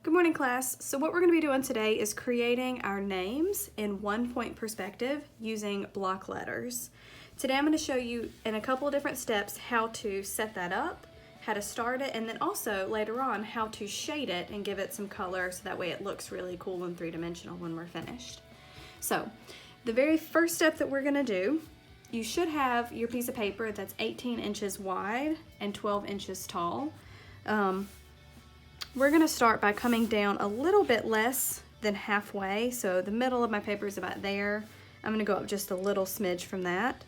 Good morning, class. So what we're going to be doing today is creating our names in 1-point perspective using block letters. Today I'm going to show you in a couple of different steps how to set that up, how to start it, and then also later on how to shade it and give it some color so that way it looks really cool and three-dimensional when we're finished. So the very first step that we're going to do, you should have your piece of paper that's 18 inches wide and 12 inches tall. We're going to start by coming down a little bit less than halfway, so the middle of my paper is about there. I'm going to go up just a little smidge from that,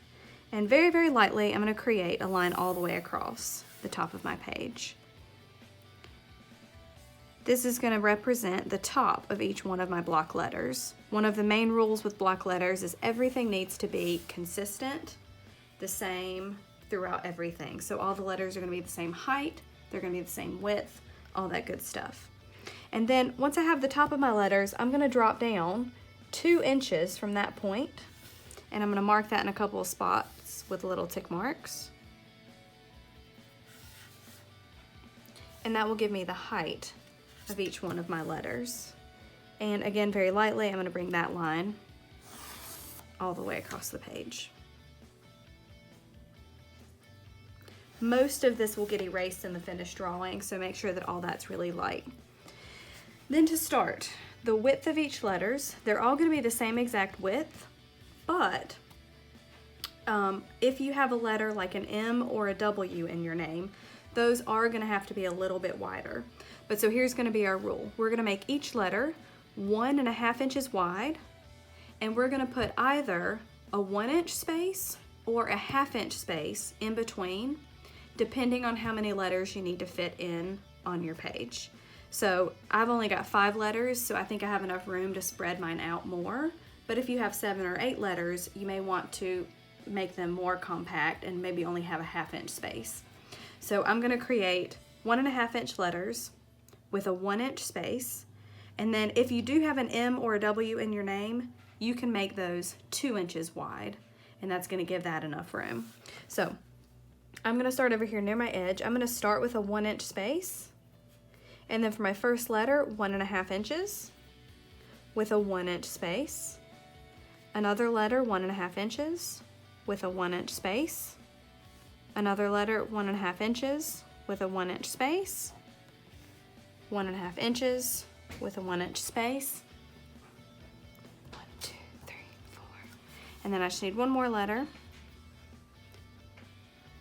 and very, very lightly I'm going to create a line all the way across the top of my page. This is going to represent the top of each one of my block letters. One of the main rules with block letters is everything needs to be consistent, the same throughout everything. So all the letters are going to be the same height, they're going to be the same width, all that good stuff. And then once I have the top of my letters, I'm going to drop down 2 inches from that point, and I'm going to mark that in a couple of spots with little tick marks. And that will give me the height of each one of my letters. And again, very lightly, I'm going to bring that line all the way across the page. Most of this will get erased in the finished drawing, so make sure that all that's really light. Then to start, the width of each letters, they're all going to be the same exact width, but if you have a letter like an M or a W in your name, those are going to have to be a little bit wider. But so here's going to be our rule. We're going to make each letter 1.5 inches wide, and we're going to put either a 1-inch space or a 1/2 inch space in between, depending on how many letters you need to fit in on your page. So I've only got 5 letters, so I think I have enough room to spread mine out more. But if you have 7 or 8 letters, you may want to make them more compact and maybe only have a 1/2 inch space. So I'm going to create 1.5 inch letters with a 1-inch space. And then if you do have an M or a W in your name, you can make those 2 inches wide, and that's going to give that enough room. So I'm going to start over here near my edge. I'm going to start with a 1-inch space, and then for my first letter, 1.5 inches with a 1-inch space. Another letter, 1.5 inches with a 1-inch space. Another letter, 1.5 inches with a 1-inch space. 1.5 inches with a 1-inch space. 1, 2, 3, 4. And then I just need one more letter.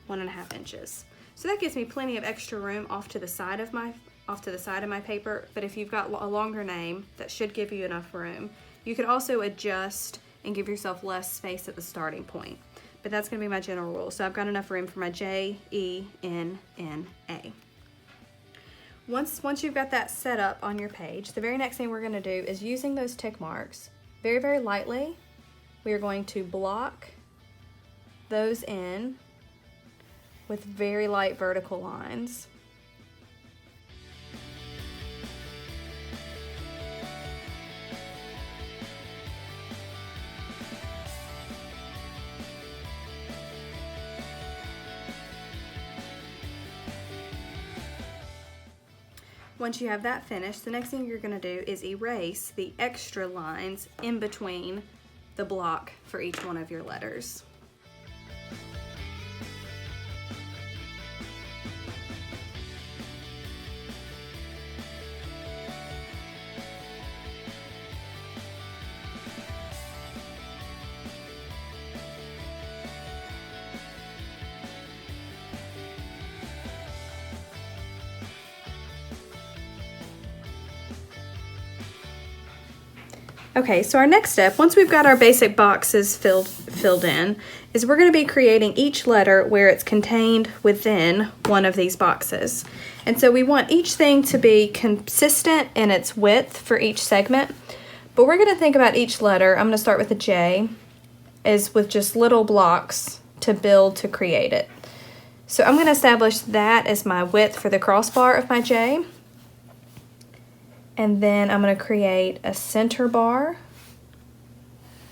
1.5 inches. So that gives me plenty of extra room off to the side of my paper, but if you've got a longer name, that should give you enough room. You could also adjust and give yourself less space at the starting point, but that's going to be my general rule. So I've got enough room for my J, E, N, N, A. Once you've got that set up on your page, the very next thing we're going to do is, using those tick marks, very, very lightly, we are going to block those in with very light vertical lines. Once you have that finished, the next thing you're going to do is erase the extra lines in between the block for each one of your letters. Okay, so our next step, once we've got our basic boxes filled in, is we're going to be creating each letter where it's contained within one of these boxes. And so we want each thing to be consistent in its width for each segment, but we're going to think about each letter. I'm going to start with a J, is with just little blocks to build to create it. So I'm going to establish that as my width for the crossbar of my J. And then I'm going to create a center bar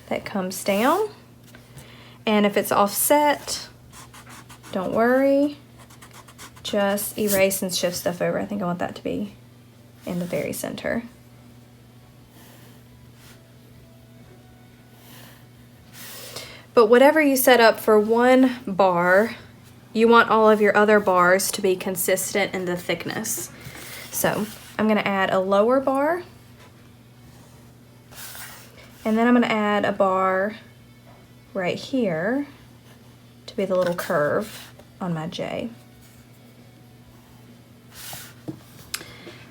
that comes down. And if it's offset, don't worry. Just erase and shift stuff over. I think I want that to be in the very center. But whatever you set up for one bar, you want all of your other bars to be consistent in the thickness. So I'm going to add a lower bar, and then I'm going to add a bar right here to be the little curve on my J.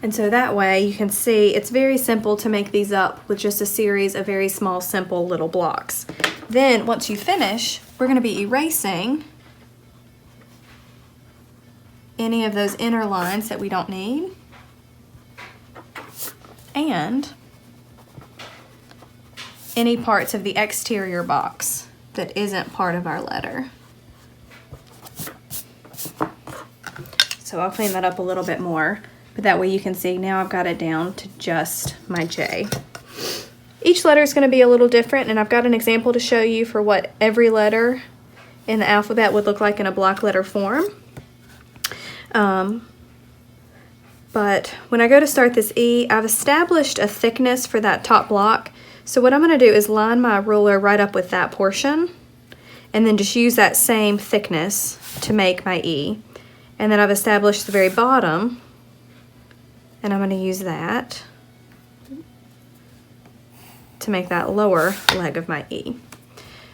And so that way you can see it's very simple to make these up with just a series of very small, simple little blocks. Then once you finish, we're going to be erasing any of those inner lines that we don't need, and any parts of the exterior box that isn't part of our letter. So I'll clean that up a little bit more, but that way you can see now I've got it down to just my J. Each letter is going to be a little different, and I've got an example to show you for what every letter in the alphabet would look like in a block letter form. But when I go to start this E, I've established a thickness for that top block. So what I'm going to do is line my ruler right up with that portion, and then just use that same thickness to make my E. And then I've established the very bottom, and I'm going to use that to make that lower leg of my E.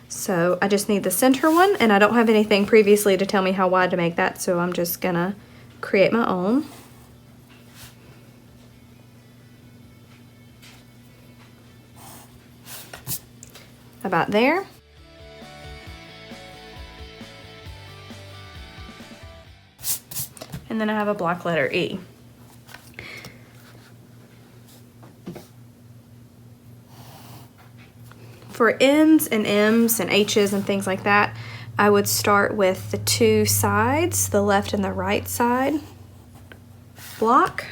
So I just need the center one, and I don't have anything previously to tell me how wide to make that, so I'm just going to create my own. About there. And then I have a block letter E. For N's and M's and H's and things like that, I would start with the two sides, the left and the right side block.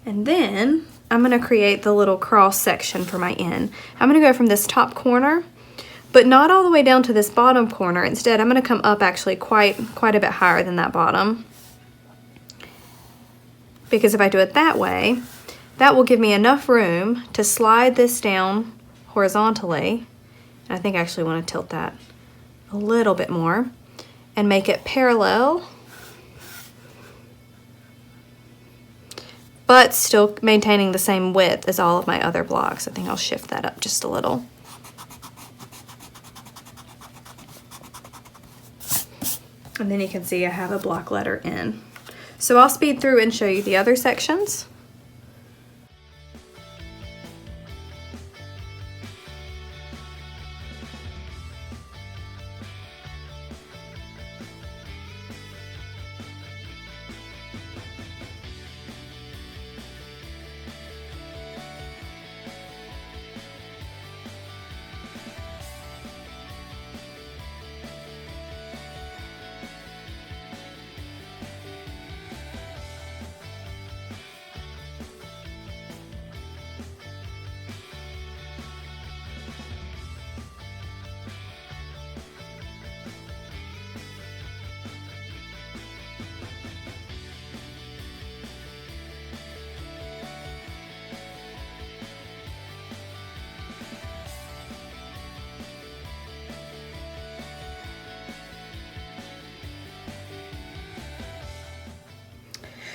And then I'm going to create the little cross section for my N. I'm going to go from this top corner, but not all the way down to this bottom corner. Instead, I'm going to come up actually quite a bit higher than that bottom. Because if I do it that way, that will give me enough room to slide this down horizontally. I think I actually want to tilt that a little bit more and make it parallel, but still maintaining the same width as all of my other blocks. I think I'll shift that up just a little. And then you can see I have a block letter N. So I'll speed through and show you the other sections.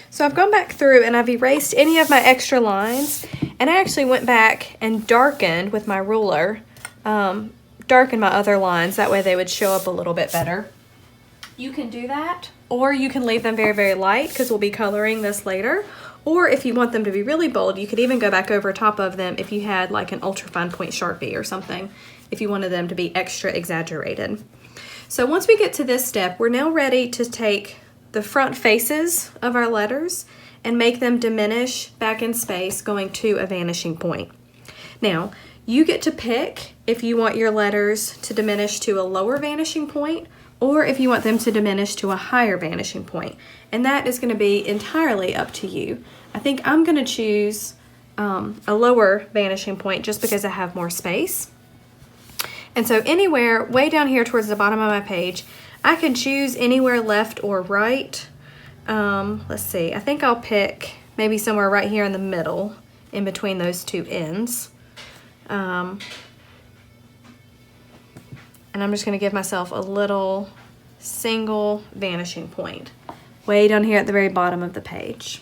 So I've gone back through and I've erased any of my extra lines, and I actually went back and darkened with my ruler, darkened my other lines, that way they would show up a little bit better. You can do that, or you can leave them very, very light because we'll be coloring this later. Or if you want them to be really bold, you could even go back over top of them if you had like an ultra fine point Sharpie or something, if you wanted them to be extra exaggerated. So once we get to this step, we're now ready to take the front faces of our letters and make them diminish back in space going to a vanishing point. Now, you get to pick if you want your letters to diminish to a lower vanishing point or if you want them to diminish to a higher vanishing point. And that is going to be entirely up to you. I think I'm going to choose a lower vanishing point just because I have more space. And so anywhere way down here towards the bottom of my page, I can choose anywhere left or right. Let's see, I think I'll pick maybe somewhere right here in the middle, in between those two ends. And I'm just going to give myself a little single vanishing point way down here at the very bottom of the page.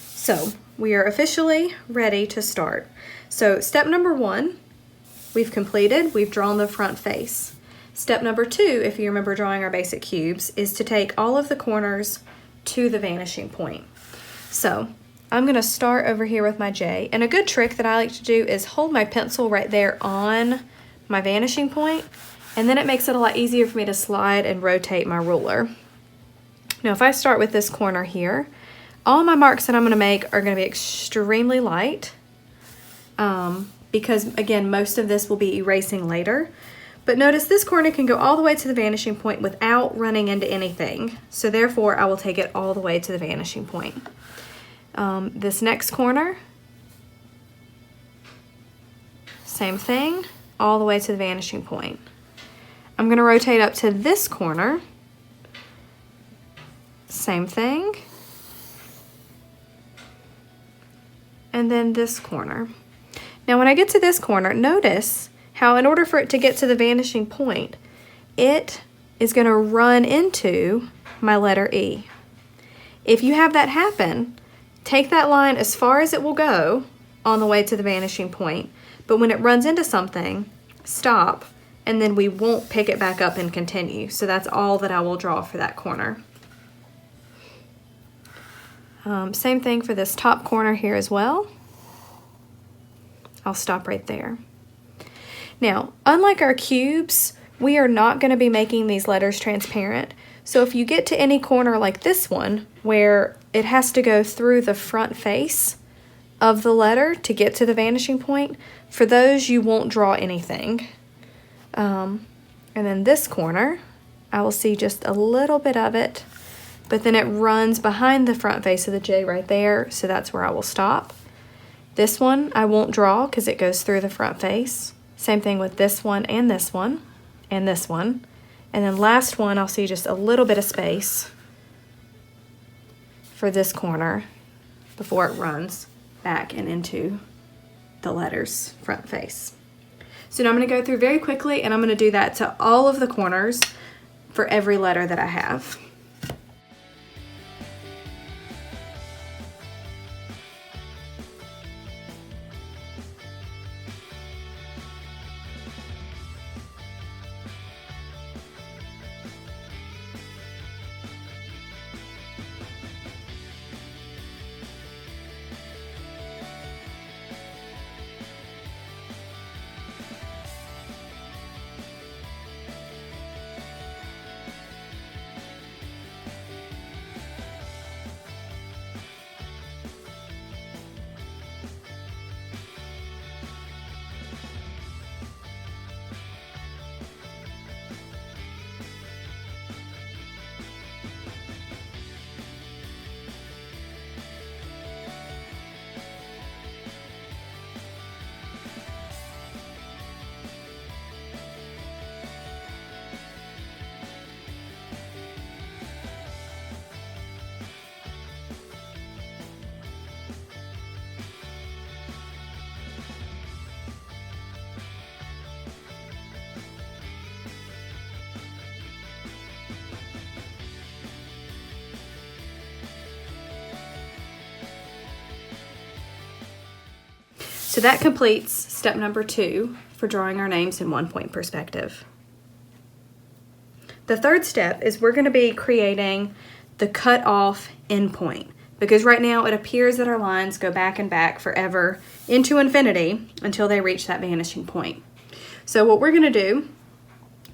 So we are officially ready to start. So step number 1, we've completed, we've drawn the front face. Step number 2, if you remember drawing our basic cubes, is to take all of the corners to the vanishing point. So I'm going to start over here with my J, and a good trick that I like to do is hold my pencil right there on my vanishing point, and then it makes it a lot easier for me to slide and rotate my ruler. Now if I start with this corner here, all my marks that I'm going to make are going to be extremely light, because again most of this will be erasing later. But notice this corner can go all the way to the vanishing point without running into anything, so therefore I will take it all the way to the vanishing point. This next corner, same thing, all the way to the vanishing point. I'm going to rotate up to this corner, same thing, and then this corner. Now when I get to this corner, notice how in order for it to get to the vanishing point, it is going to run into my letter E. If you have that happen, take that line as far as it will go on the way to the vanishing point, but when it runs into something, stop, and then we won't pick it back up and continue. So that's all that I will draw for that corner. Same thing for this top corner here as well. I'll stop right there. Now, unlike our cubes, we are not going to be making these letters transparent. So if you get to any corner like this one, where it has to go through the front face of the letter to get to the vanishing point, for those you won't draw anything. And then this corner, I will see just a little bit of it, but then it runs behind the front face of the J right there, so that's where I will stop. This one I won't draw because it goes through the front face. Same thing with this one and this one and this one. And then last one, I'll see just a little bit of space for this corner before it runs back and into the letter's front face. So now I'm going to go through very quickly, and I'm going to do that to all of the corners for every letter that I have. So that completes step number 2 for drawing our names in 1-point perspective. The third step is we're going to be creating the cutoff end point, because right now it appears that our lines go back and back forever into infinity until they reach that vanishing point. So what we're going to do,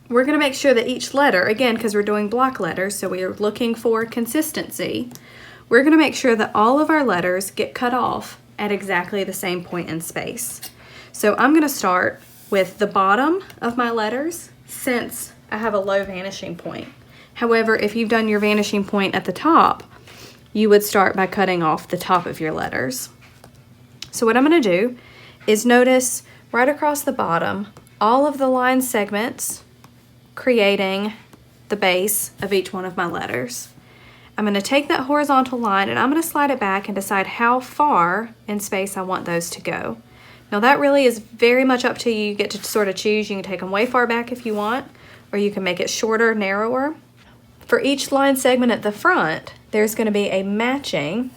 we're going to make sure that each letter, again because we're doing block letters, so we are looking for consistency, we're going to make sure that all of our letters get cut off at exactly the same point in space. So I'm going to start with the bottom of my letters since I have a low vanishing point. However, if you've done your vanishing point at the top, you would start by cutting off the top of your letters. So what I'm going to do is notice right across the bottom all of the line segments creating the base of each one of my letters. I'm going to take that horizontal line and I'm going to slide it back and decide how far in space I want those to go. Now that really is very much up to you. You get to sort of choose. You can take them way far back if you want, or you can make it shorter, narrower. For each line segment at the front, there's going to be a matching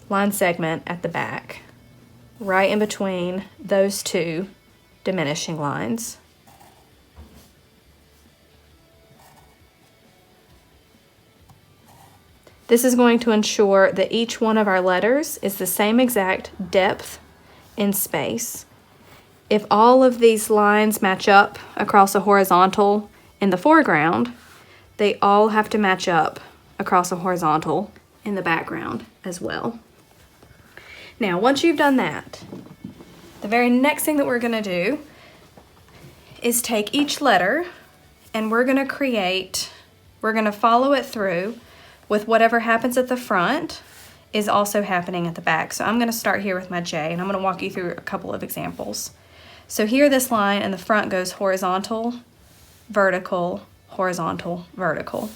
line segment at the back, right in between those two diminishing lines. This is going to ensure that each one of our letters is the same exact depth in space. If all of these lines match up across a horizontal in the foreground, they all have to match up across a horizontal in the background as well. Now, once you've done that, the very next thing that we're going to do is take each letter and we're going to follow it through with whatever happens at the front is also happening at the back. So I'm going to start here with my J, and I'm going to walk you through a couple of examples. So here this line in the front goes horizontal, vertical, horizontal, vertical.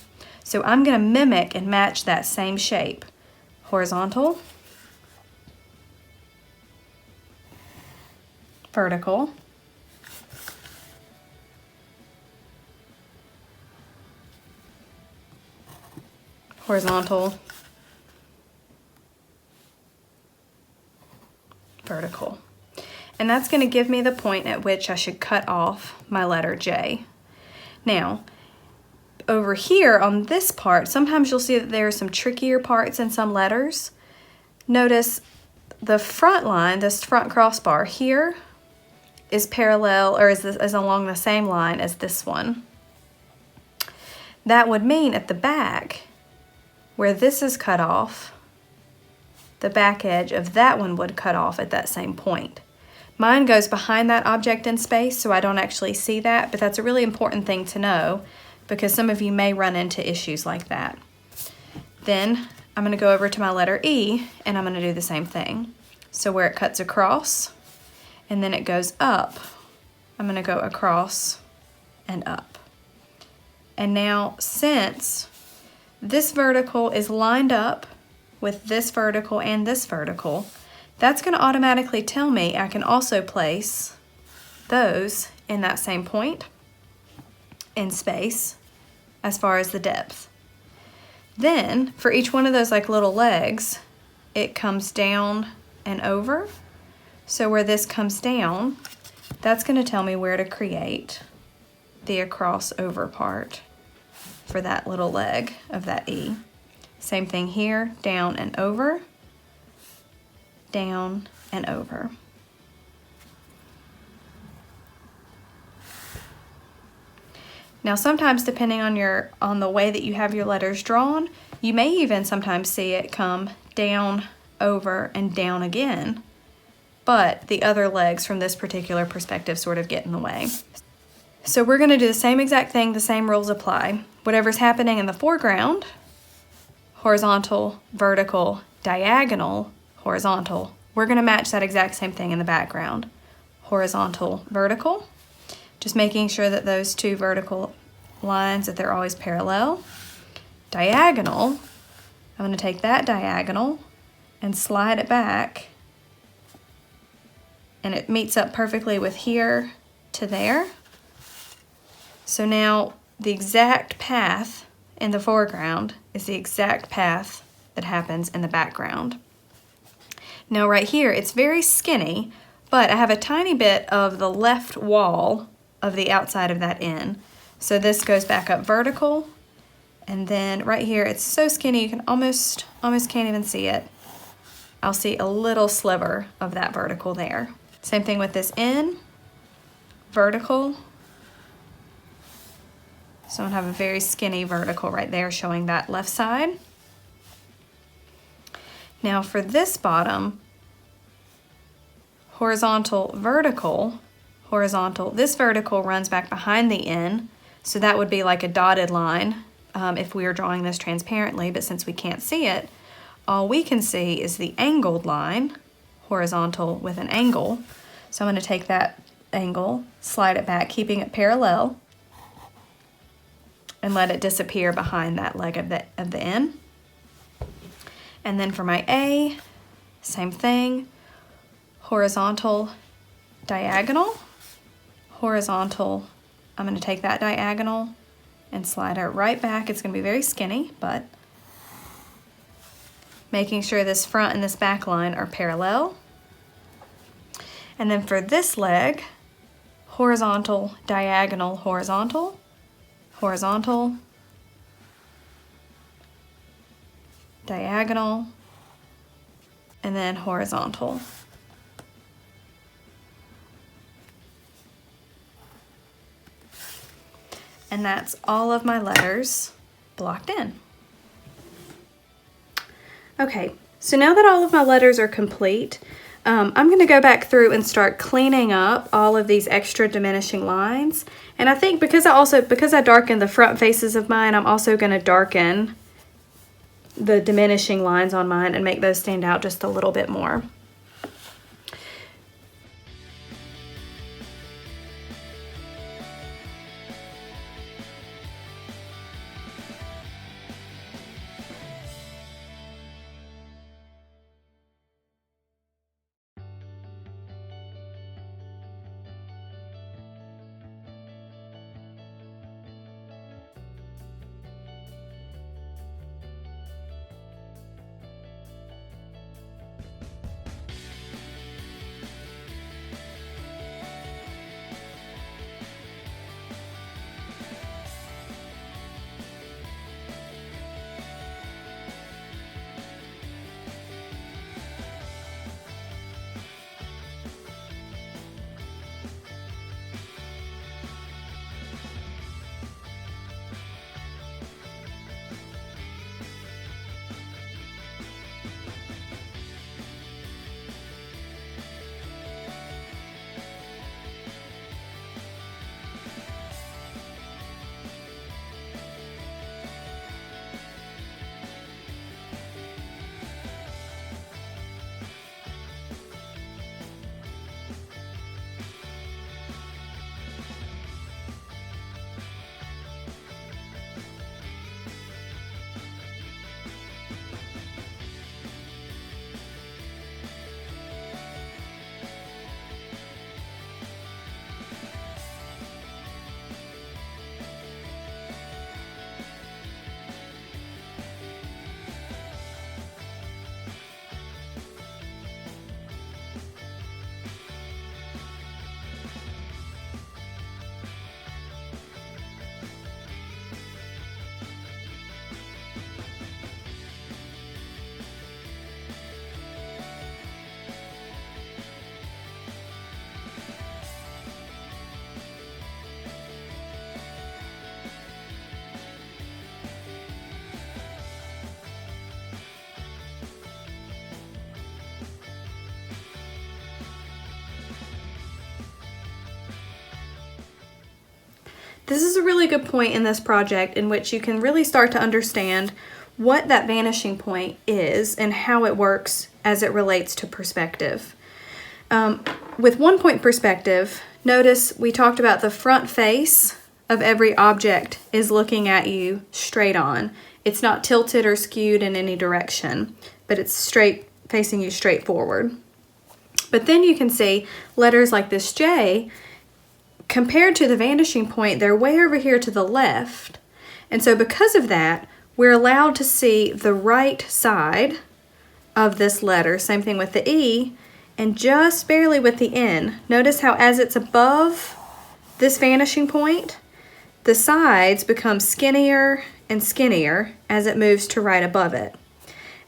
So I'm going to mimic and match that same shape. Horizontal, vertical, horizontal, vertical. And that's going to give me the point at which I should cut off my letter J. Now, over here on this part, sometimes you'll see that there are some trickier parts in some letters. Notice the front line, this front crossbar here, is parallel, or is along the same line as this one. That would mean at the back, where this is cut off, the back edge of that one would cut off at that same point. Mine goes behind that object in space, so I don't actually see that, but that's a really important thing to know because some of you may run into issues like that. Then I'm going to go over to my letter E, and I'm going to do the same thing. So where it cuts across, and then it goes up, I'm going to go across and up. And now, since this vertical is lined up with this vertical and this vertical, that's going to automatically tell me I can also place those in that same point in space as far as the depth. Then, for each one of those like little legs, it comes down and over. So where this comes down, that's going to tell me where to create the across over part for that little leg of that E. Same thing here, down and over, down and over. Now sometimes, depending on the way that you have your letters drawn, you may even sometimes see it come down, over, and down again, but the other legs from this particular perspective sort of get in the way. So we're going to do the same exact thing, the same rules apply. Whatever's happening in the foreground, horizontal, vertical, diagonal, horizontal, we're going to match that exact same thing in the background. Horizontal, vertical, just making sure that those two vertical lines, that they're always parallel. Diagonal, I'm going to take that diagonal and slide it back, and it meets up perfectly with here to there. So now the exact path in the foreground is the exact path that happens in the background. Now right here, it's very skinny, but I have a tiny bit of the left wall of the outside of that N. So this goes back up vertical, and then right here, it's so skinny you can almost can't even see it. I'll see a little sliver of that vertical there. Same thing with this N, vertical. So I'm gonna have a very skinny vertical right there showing that left side. Now for this bottom, horizontal, vertical, horizontal, this vertical runs back behind the N, so that would be like a dotted line if we were drawing this transparently, but since we can't see it, all we can see is the angled line, horizontal with an angle. So I'm going to take that angle, slide it back, keeping it parallel, and let it disappear behind that leg of the N. And then for my A, same thing, horizontal, diagonal, horizontal. I'm going to take that diagonal and slide it right back. It's going to be very skinny, but making sure this front and this back line are parallel. And then for this leg, horizontal, diagonal, horizontal, horizontal, diagonal, and then horizontal. And that's all of my letters blocked in. Okay, so now that all of my letters are complete, I'm going to go back through and start cleaning up all of these extra diminishing lines. And I think because I darkened the front faces of mine, I'm also going to darken the diminishing lines on mine and make those stand out just a little bit more. This is a really good point in this project in which you can really start to understand what that vanishing point is and how it works as it relates to perspective. With 1 point perspective, notice we talked about the front face of every object is looking at you straight on. It's not tilted or skewed in any direction, but it's straight, facing you straight forward. But then you can see letters like this J, compared to the vanishing point, they're way over here to the left. And so because of that, we're allowed to see the right side of this letter. Same thing with the E, and just barely with the N. Notice how as it's above this vanishing point, the sides become skinnier and skinnier as it moves to right above it.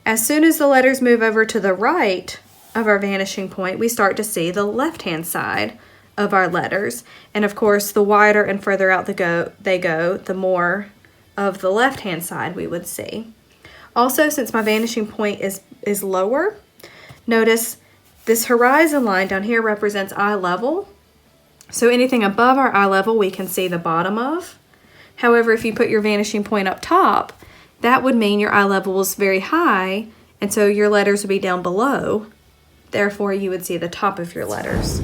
As soon as the letters move over to the right of our vanishing point, we start to see the left-hand side of our letters. And of course, the wider and further out they go, the more of the left-hand side we would see. Also, since my vanishing point is lower, notice this horizon line down here represents eye level. So anything above our eye level we can see the bottom of. However, if you put your vanishing point up top, that would mean your eye level was very high, and so your letters would be down below. Therefore, you would see the top of your letters.